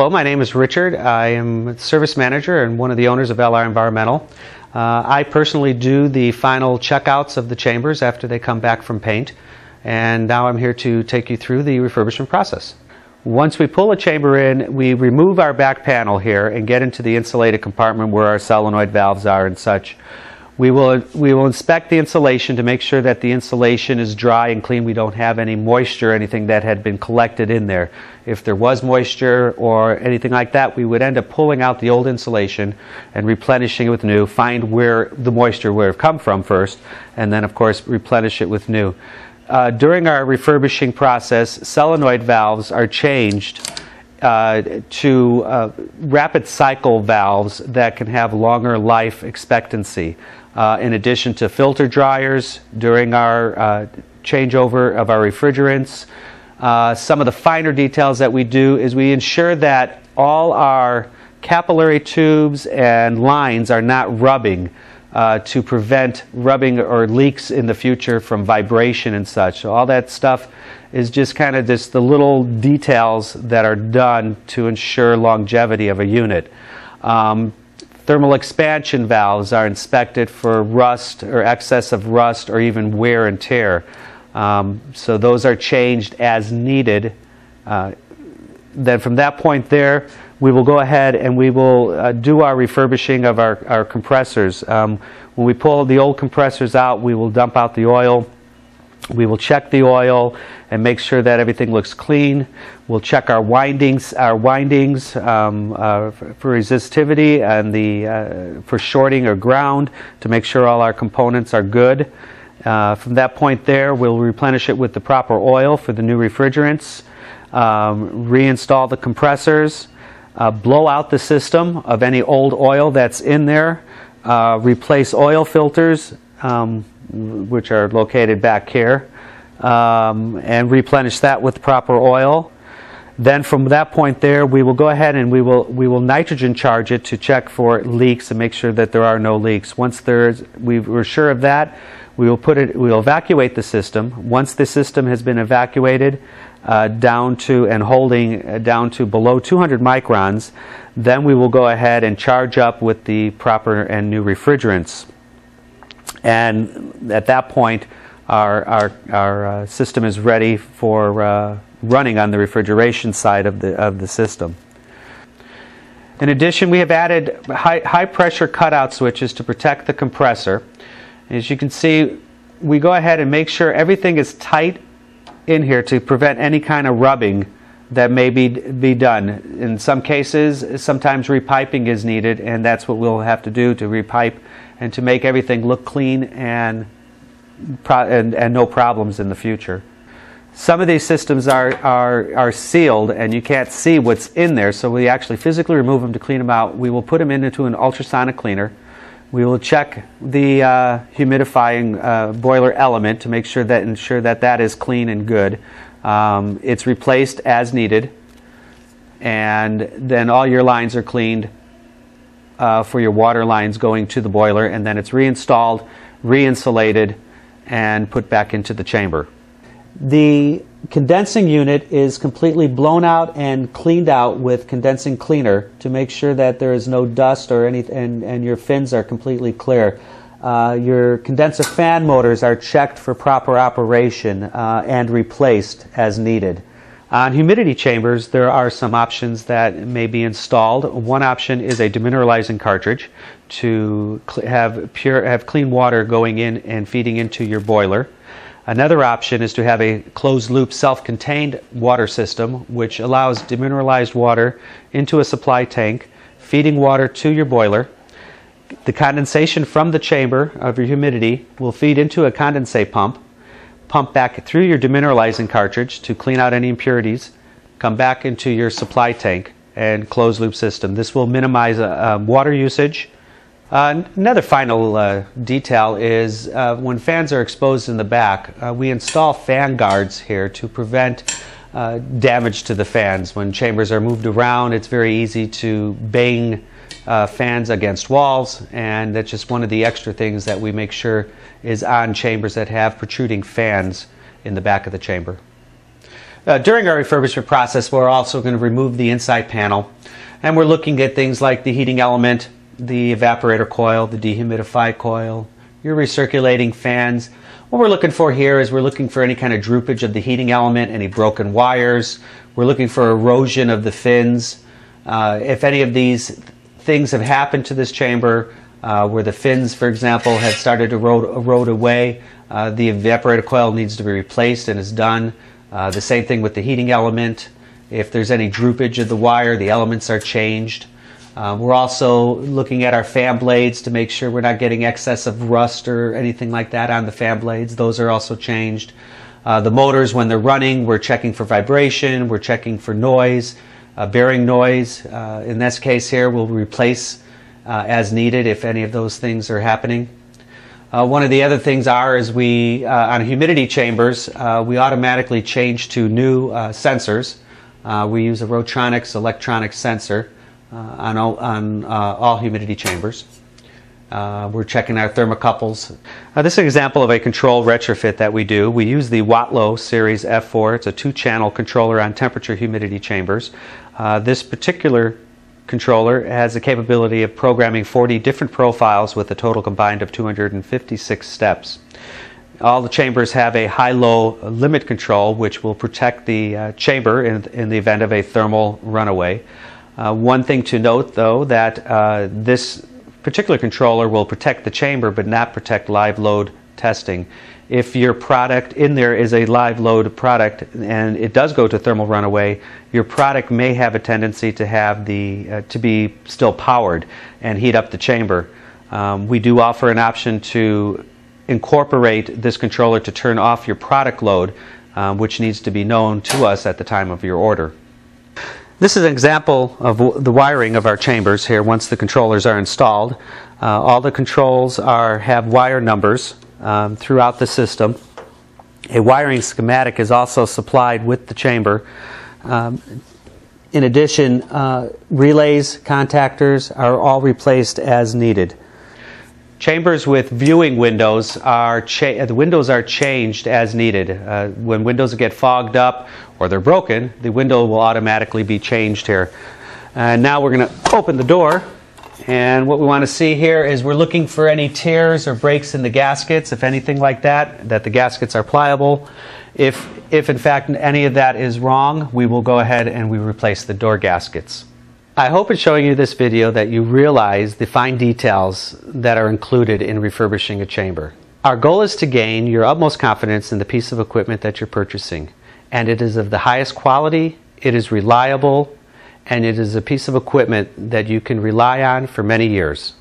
Hello, my name is Richard. I am Service Manager and one of the owners of LR Environmental. I personally do the final checkouts of the chambers after they come back from paint, and now I'm here to take you through the refurbishment process. Once we pull a chamber in, we remove our back panel here and get into the insulated compartment where our solenoid valves are and such. We will inspect the insulation to make sure that the insulation is dry and clean. We don't have any moisture or anything that had been collected in there. If there was moisture or anything like that, we would end up pulling out the old insulation and replenishing it with new, find where the moisture would have come from first, and then of course replenish it with new. During our refurbishing process, solenoid valves are changed to rapid cycle valves that can have longer life expectancy. In addition to filter dryers during our changeover of our refrigerants. Some of the finer details that we do is we ensure that all our capillary tubes and lines are not rubbing to prevent rubbing or leaks in the future from vibration and such. So all that stuff is just kind of just the little details that are done to ensure longevity of a unit. Thermal expansion valves are inspected for rust or excess of rust or even wear and tear. So those are changed as needed. Then from that point there, we will go ahead and we will do our refurbishing of our compressors. When we pull the old compressors out, we will dump out the oil. We will check the oil and make sure that everything looks clean. We'll check our windings for resistivity and for shorting or ground to make sure all our components are good. From that point there, we'll replenish it with the proper oil for the new refrigerants, reinstall the compressors, blow out the system of any old oil that's in there, replace oil filters, which are located back here, and replenish that with proper oil. Then from that point there, we will go ahead and we will nitrogen charge it to check for leaks and make sure that there are no leaks. Once we're sure of that, we will evacuate the system. Once the system has been evacuated down to and holding down to below 200 microns, then we will go ahead and charge up with the proper and new refrigerants. And at that point, our system is ready for running on the refrigeration side of the system. In addition, we have added high pressure cutout switches to protect the compressor. As you can see, we go ahead and make sure everything is tight in here to prevent any kind of rubbing that may be done. In some cases, sometimes repiping is needed, and that's what we'll have to do to repipe and to make everything look clean and no problems in the future. Some of these systems are sealed and you can't see what's in there, so we actually physically remove them to clean them out. We will put them into an ultrasonic cleaner. We will check the humidifying boiler element to ensure that that is clean and good. It's replaced as needed, and then all your lines are cleaned for your water lines going to the boiler, and then it's reinstalled, re-insulated, and put back into the chamber. The condensing unit is completely blown out and cleaned out with condensing cleaner to make sure that there is no dust or anything, and your fins are completely clear. Your condenser fan motors are checked for proper operation and replaced as needed. On humidity chambers, there are some options that may be installed. One option is a demineralizing cartridge to have clean water going in and feeding into your boiler. Another option is to have a closed-loop self-contained water system, which allows demineralized water into a supply tank, feeding water to your boiler. The condensation from the chamber of your humidity will feed into a condensate pump back through your demineralizing cartridge to clean out any impurities, come back into your supply tank, and closed-loop system. This will minimize water usage. Another final detail is when fans are exposed in the back, we install fan guards here to prevent damage to the fans. When chambers are moved around, it's very easy to bang fans against walls, and that's just one of the extra things that we make sure is on chambers that have protruding fans in the back of the chamber. During our refurbishment process, we're also going to remove the inside panel, and we're looking at things like the heating element, the evaporator coil, the dehumidifier coil, your recirculating fans. What we're looking for here is we're looking for any kind of droopage of the heating element, any broken wires. We're looking for erosion of the fins. If any of these things have happened to this chamber, where the fins, for example, have started to erode away, the evaporator coil needs to be replaced and is done. The same thing with the heating element. If there's any droopage of the wire, the elements are changed. We're also looking at our fan blades to make sure we're not getting excess of rust or anything like that on the fan blades. Those are also changed. The motors, when they're running, we're checking for vibration, we're checking for noise, bearing noise. In this case here, we'll replace as needed if any of those things are happening. One of the other things is we, on humidity chambers, we automatically change to new sensors. We use a Rotronics electronic sensor on all humidity chambers. We're checking our thermocouples. This is an example of a control retrofit that we do. We use the Watlow Series F4. It's a 2-channel controller on temperature humidity chambers. This particular controller has the capability of programming 40 different profiles with a total combined of 256 steps. All the chambers have a high-low limit control which will protect the chamber in the event of a thermal runaway. One thing to note, though, that this particular controller will protect the chamber but not protect live load testing. If your product in there is a live load product and it does go to thermal runaway, your product may have a tendency to have to be still powered and heat up the chamber. We do offer an option to incorporate this controller to turn off your product load, which needs to be known to us at the time of your order. This is an example of the wiring of our chambers here once the controllers are installed. All the controls have wire numbers throughout the system. A wiring schematic is also supplied with the chamber. In addition, relays, contactors are all replaced as needed. Chambers with viewing windows the windows are changed as needed. When windows get fogged up or they're broken, the window will automatically be changed here. Now we're going to open the door, and what we want to see here is we're looking for any tears or breaks in the gaskets, if anything like that the gaskets are pliable. If in fact any of that is wrong, we will go ahead and we replace the door gaskets. I hope in showing you this video that you realize the fine details that are included in refurbishing a chamber. Our goal is to gain your utmost confidence in the piece of equipment that you're purchasing, and it is of the highest quality, it is reliable, and it is a piece of equipment that you can rely on for many years.